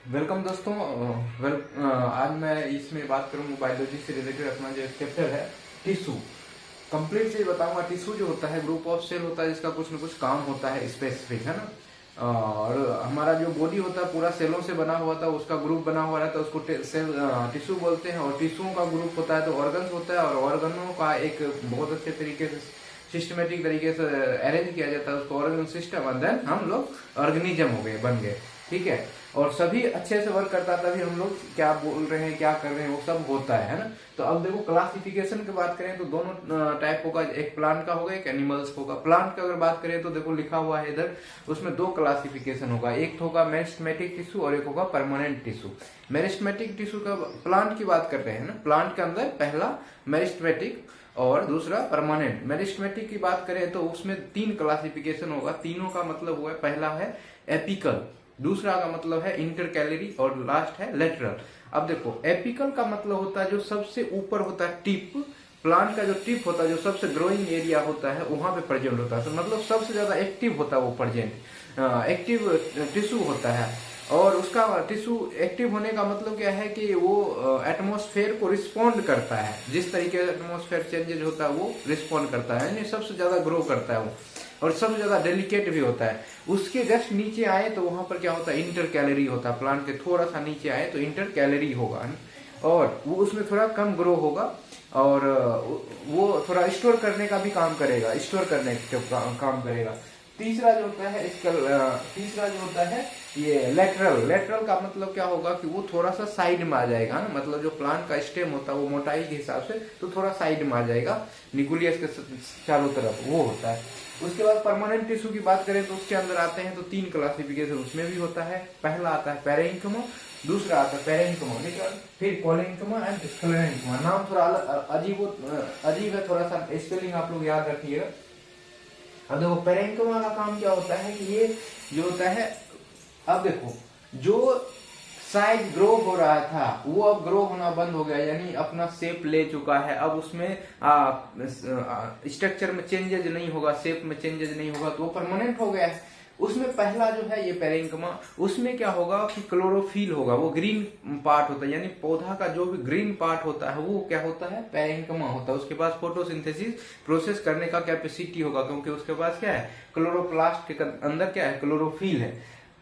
Welcome दोस्तों। आज मैं इसमें बात करूंगा बायोलॉजी से रिलेटेड अपना जो चैप्टर है टिश्यू। कंप्लीट से बताऊंगा। टिश्यू जो होता है ग्रुप ऑफ सेल होता है जिसका कुछ न कुछ काम होता है स्पेसिफिक, है ना। और हमारा जो बॉडी होता है पूरा सेलों से बना हुआ था, उसका ग्रुप बना हुआ रहता है, उसको सेल टिश्यू बोलते हैं। और टिश्यूओं का ग्रुप होता है तो ऑर्गन्स होता है, और ऑर्गनों का एक बहुत अच्छे तरीके से सिस्टमेटिक तरीके से अरेंज किया जाता है उसको ऑर्गन सिस्टम, एंड देन हम लोग ऑर्गेनिज्म हो गए, बन गए, ठीक है। और सभी अच्छे से वर्क करता तभी हम लोग क्या बोल रहे हैं क्या कर रहे हैं वो सब होता है ना। तो अब देखो क्लासिफिकेशन की बात करें तो दोनों टाइप होगा, एक प्लांट का होगा एक एनिमल्स होगा। प्लांट का अगर बात करें तो देखो लिखा हुआ है इधर, उसमें दो क्लासिफिकेशन होगा, एक होगा मेरिस्टेमेटिक टिश्यू और एक होगा परमानेंट टिश्यू। मेरिस्टेमेटिक टिश्यू का प्लांट की बात कर रहे हैं ना, प्लांट के अंदर पहला मेरिस्टेमेटिक और दूसरा परमानेंट। मेरिस्टेमेटिक की बात करें तो उसमें तीन क्लासिफिकेशन होगा, तीनों का मतलब हुआ पहला है एपिकल, दूसरा का मतलब है इंटरकैलरी और लास्ट है लेटरल। अब देखो एपिकल का मतलब होता है जो सबसे ऊपर होता है टिप, प्लांट का जो टिप होता है जो सबसे ग्रोइंग एरिया होता है वहां पे प्रेजेंट होता है, तो मतलब सबसे ज्यादा एक्टिव होता है वो प्रेजेंट एक्टिव टिश्यू होता है। और उसका टिश्यू एक्टिव होने का मतलब क्या है कि वो एटमॉस्फेयर को रिस्पॉन्ड करता है, जिस तरीके से एटमॉस्फेयर चेंजेज होता है वो रिस्पॉन्ड करता है, यानी सबसे ज्यादा ग्रो करता है वो, और सबसे ज्यादा डेलिकेट भी होता है। उसके जस्ट नीचे आए तो वहां पर क्या होता है इंटर कैलोरी होता है, प्लांट के थोड़ा सा नीचे आए तो इंटर कैलोरी होगा, और वो उसमें थोड़ा कम ग्रो होगा, और वो थोड़ा स्टोर करने का भी काम करेगा, स्टोर करने का काम करेगा। तीसरा जो होता है तीसरा जो होता है ये लेटरल। लेटरल का मतलब क्या होगा कि वो थोड़ा सा साइड में आ जाएगा ना, मतलब जो प्लांट का स्टेम होता है वो मोटाई के हिसाब से तो थोड़ा साइड में आ जाएगा, न्यूक्लियस के चारों तरफ वो होता है। उसके बाद परमानेंट टिश्यू की बात करें तो उसके अंदर आते हैं तो तीन क्लासिफिकेशन उसमें भी होता है। पहला आता है पेरेन्किमा, दूसरा आता है पेरेन्किमा, फिर कोलेन्किमा एंड स्क्लेरेन्किमा। नाम थोड़ा अजीब है, थोड़ा सा स्पेलिंग आप लोग याद रखिएगा। अब देखो पेरेन्किमा का काम क्या होता है कि ये जो होता है, अब देखो जो साइज ग्रो हो रहा था वो अब ग्रो होना बंद हो गया, यानी अपना शेप ले चुका है। अब उसमें स्ट्रक्चर में चेंजेज नहीं होगा, शेप में चेंजेज नहीं होगा, तो वो परमानेंट हो गया है। उसमें पहला जो है ये पेरेन्किमा, उसमें क्या होगा कि क्लोरोफिल होगा, वो ग्रीन पार्ट होता है, यानी पौधा का जो भी ग्रीन पार्ट होता है वो क्या होता है पेरेन्किमा होता है। उसके पास फोटोसिंथेसिस प्रोसेस करने का कैपेसिटी होगा, क्योंकि उसके पास क्या है क्लोरोप्लास्ट के अंदर क्या है क्लोरोफिल है।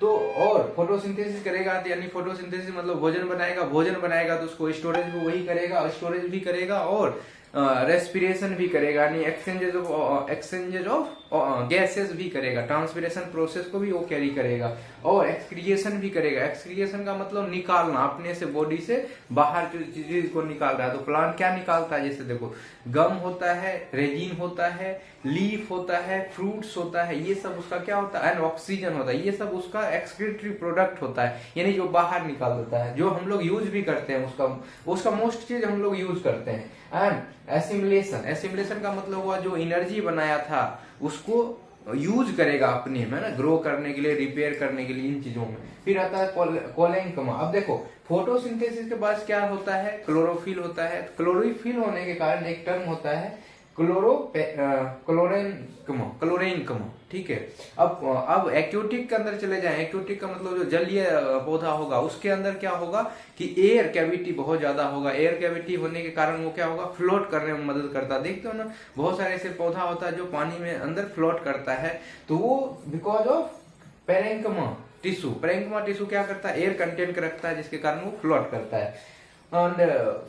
तो और फोटोसिंथेसिस करेगा तो यानी फोटोसिंथेसिस मतलब भोजन बनाएगा तो उसको स्टोरेज भी वही करेगा, स्टोरेज भी करेगा और रेस्पिरेशन भी करेगा, यानी एक्सचेंजेज ऑफ गैसेस भी करेगा, ट्रांसपिरेशन प्रोसेस को भी वो कैरी करेगा, और एक्सक्रिएशन भी करेगा। एक्सक्रिएशन का मतलब निकालना, अपने से बॉडी से बाहर चीज को निकाल रहा है। तो प्लांट क्या निकालता है, जैसे देखो गम होता है, रेजिन होता है, लीफ होता है, फ्रूट्स होता है, ये सब उसका क्या होता है एंड ऑक्सीजन होता है, ये सब उसका एक्सक्रीटरी प्रोडक्ट होता है, यानी जो बाहर निकाल देता है, जो हम लोग यूज भी करते हैं, उसका मोस्ट चीज हम लोग यूज करते हैं। एंड एसिमिलेशन का मतलब हुआ जो एनर्जी बनाया था उसको यूज करेगा अपने में ना, ग्रो करने के लिए, रिपेयर करने के लिए, इन चीजों में। फिर आता है कोलेन्किमा। अब देखो फोटोसिंथेसिस के बाद क्या होता है क्लोरोफिल होता है, क्लोरोफिल होने के कारण एक टर्म होता है क्लोरेन्किमा, ठीक है। अब एक्योटिक के अंदर चले जाएं। एक्योटिक का मतलब जो जलीय पौधा होगा उसके अंदर क्या होगा कि एयर कैविटी बहुत ज्यादा होगा। एयर कैविटी होने के कारण वो क्या होगा फ्लोट करने में मदद करता है। देखते हो ना बहुत सारे ऐसे पौधा होता है जो पानी में अंदर फ्लोट करता है, तो वो बिकॉज ऑफ पेरेन्किमा टिश्यू। पेरेन्किमा टिश्यू क्या करता है एयर कंटेंट रखता है, जिसके कारण वो फ्लोट करता है। एंड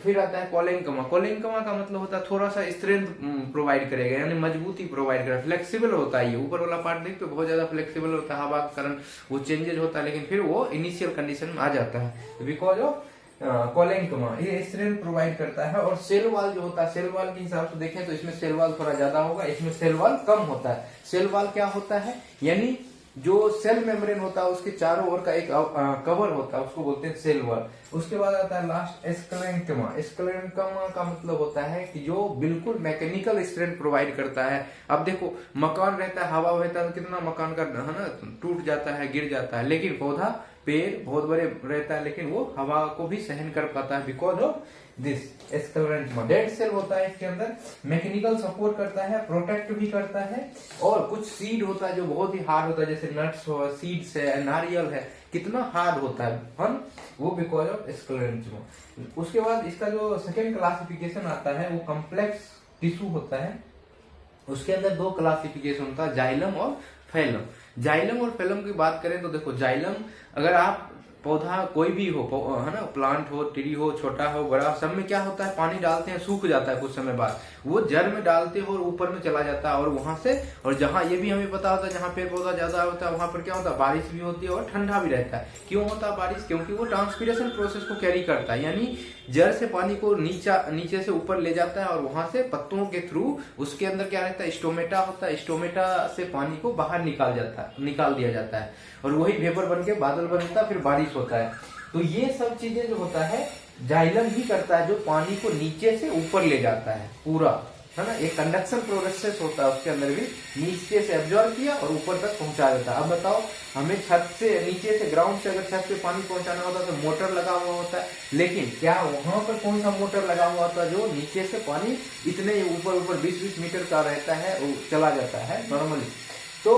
फिर आता है कोलेन्किमा। कोलेन्किमा का मतलब होता है थोड़ा सा स्ट्रेंथ प्रोवाइड करेगा, यानी मजबूती प्रोवाइड करेगा, फ्लेक्सिबल होता है। ये ऊपर वाला पार्ट देखते हो बहुत ज्यादा फ्लेक्सिबल होता है, हवा के कारण वो चेंजेज होता है, लेकिन फिर वो इनिशियल कंडीशन में आ जाता है बिकॉज ऑफ कोलेन्किमा। ये स्ट्रेंथ प्रोवाइड करता है। और सेल वॉल जो होता है, सेल वॉल के हिसाब से देखें तो इसमें सेल वॉल थोड़ा ज्यादा होगा, इसमें सेल वॉल कम होता है। सेल वॉल क्या होता है, यानी जो सेल मेम्ब्रेन होता है उसके चारों ओर का एक कवर होता है, उसको बोलते हैं सेल वॉल। उसके बाद आता है लास्ट स्क्लेरेन्किमा। स्क्लेरेन्किमा का मतलब होता है कि जो बिल्कुल मैकेनिकल स्ट्रेंथ प्रोवाइड करता है। अब देखो मकान रहता है, हवा रहता है तो कितना मकान का है ना टूट जाता है, गिर जाता है, लेकिन पौधा पेड़ बहुत बड़े रहता है लेकिन वो हवा को भी सहन कर पाता है because of this sclerenchyma. Dead cell होता है इसके अंदर, मैकेनिकल सपोर्ट करता है, प्रोटेक्ट भी करता है। और कुछ सीड होता है जो बहुत ही हार्ड होता है, जैसे नट्स हो, सीड्स है, नारियल है, कितना हार्ड होता है वो बिकॉज ऑफ स्क्लेरेंजियम। उसके बाद इसका जो सेकेंड क्लासिफिकेशन आता है वो कॉम्प्लेक्स टिश्यू होता है। उसके अंदर दो क्लासिफिकेशन होता है, जाइलम और फैलम। जाइलम और फैलम की बात करें तो देखो, जाइलम अगर आप पौधा कोई भी हो, है ना, प्लांट हो, ट्री हो, छोटा हो, बड़ा, सब में क्या होता है, पानी डालते हैं, सूख जाता है कुछ समय बाद, वो जड़ में डालते हो और ऊपर में चला जाता है, और वहां से, और जहां ये भी हमें पता होता है जहां पेड़ पौधा ज्यादा होता है वहां पर क्या होता है, बारिश भी होती है और ठंडा भी रहता है। क्यों होता है बारिश? क्योंकि वो ट्रांसपीरेशन प्रोसेस को कैरी करता है, यानी जड़ से पानी को नीचे से ऊपर ले जाता है और वहां से पत्तों के थ्रू उसके अंदर क्या रहता है, स्टोमेटा होता है, स्टोमेटा से पानी को बाहर निकाल दिया जाता है, और वही वेपर बन के बादल बनता है, फिर बारिश होता है। तो ये सब चीजें जो होता है जाइलम ही करता है, जो पानी को नीचे से ऊपर ले जाता है पूरा, है ना। एक कंडक्शन प्रोसेस होता है उसके अंदर भी, नीचे से एब्जॉर्ब किया और ऊपर तक पहुंचा देता है। अब बताओ, हमें छत से नीचे से, ग्राउंड से अगर छत पे पानी पहुंचाना होता है तो मोटर लगा हुआ होता है, लेकिन क्या वहां पर कौन सा मोटर लगा हुआ होता है जो नीचे से पानी इतने ऊपर 20-20 मीटर का रहता है, वो चला जाता है नॉर्मली। तो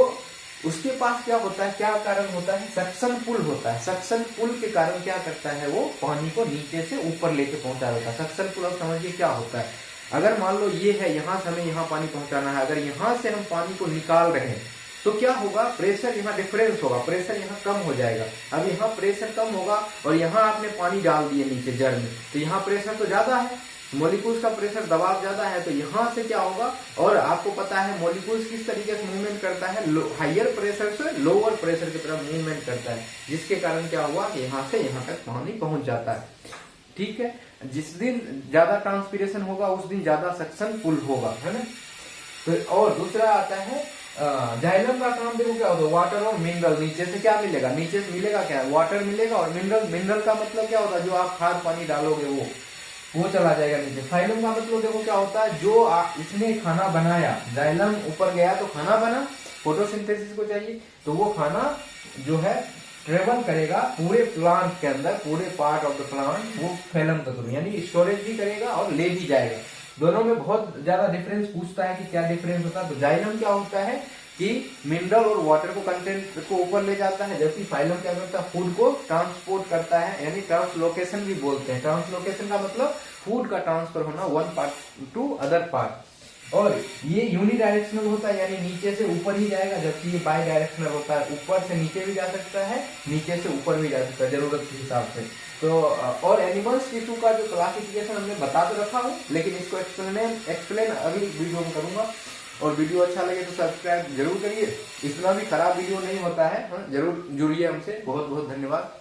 उसके पास क्या होता है, क्या कारण होता है, सक्शन पुल होता है। सक्शन पुल के कारण क्या करता है, वो पानी को नीचे से ऊपर लेके पहुंचा देता है। सक्शन पुल अब समझिए क्या होता है। अगर मान लो ये है, यहाँ से हमें यहाँ पानी पहुंचाना है, अगर यहाँ से हम पानी को निकाल रहे हैं तो क्या होगा, प्रेशर यहाँ डिफरेंस होगा, प्रेशर यहाँ कम हो जाएगा। अब यहाँ प्रेशर कम होगा और यहाँ आपने पानी डाल दिए नीचे जड़ में, तो यहाँ प्रेशर तो ज्यादा है, मॉलिक्यूल्स का प्रेशर, दबाव ज्यादा है, तो यहाँ से क्या होगा, और आपको पता है मॉलिक्यूल्स किस तरीके से मूवमेंट करता है, हायर प्रेशर से लोअर प्रेशर की तरफ मूवमेंट करता है, जिसके कारण क्या हुआ, यहाँ से यहाँ तक पानी पहुंच जाता है। ठीक है, जिस दिन ज्यादा ट्रांसपीरेशन होगा उस दिन ज्यादा सक्शन पुल होगा, है ना। तो और दूसरा आता है जाइलम का काम देखो क्या होता है, वाटर और मिनरल। नीचे से क्या मिलेगा, नीचे से मिलेगा क्या, वाटर मिलेगा, और मिनरल, मिनरल का मतलब क्या होता है, जो आप खाद पानी डालोगे वो चला जाएगा नीचे। फाइलम का मतलब देखो क्या होता है, जो इसने खाना बनाया, जाइलम ऊपर गया तो खाना बना, फोटोसिंथेसिस को चाहिए, तो वो खाना जो है ट्रेवल करेगा पूरे प्लांट के अंदर, पूरे पार्ट ऑफ द प्लांट, वो फैलम के थ्रू, यानी स्टोरेज भी करेगा और ले भी जाएगा। दोनों में बहुत ज्यादा डिफरेंस पूछता है कि क्या डिफरेंस होता है। तो जाइलम क्या होता है कि मिनरल और वाटर को कंटेंट को ऊपर ले जाता है, जबकि फाइलम क्या करता है, फूड को ट्रांसपोर्ट करता है, यानी ट्रांसलोकेशन भी बोलते हैं। ट्रांसलोकेशन का मतलब फूड का ट्रांसफर होना one part two other part. और ये यूनिडायरेक्शनल होता है, यानी नीचे से ऊपर ही जाएगा, जबकि ये बाई डायरेक्शनल होता है, ऊपर से नीचे भी जा सकता है, नीचे से ऊपर भी जा सकता है जरूरत के हिसाब से। तो और एनिमल्स टिश्यू का जो क्लासिफिकेशन हमने बता तो रखा हूँ, लेकिन इसको एक्सप्लेन अगली वीडियो में करूंगा। और वीडियो अच्छा लगे तो सब्सक्राइब जरूर करिए, इतना भी खराब वीडियो नहीं होता है, जरूर जुड़िए हमसे। बहुत बहुत धन्यवाद।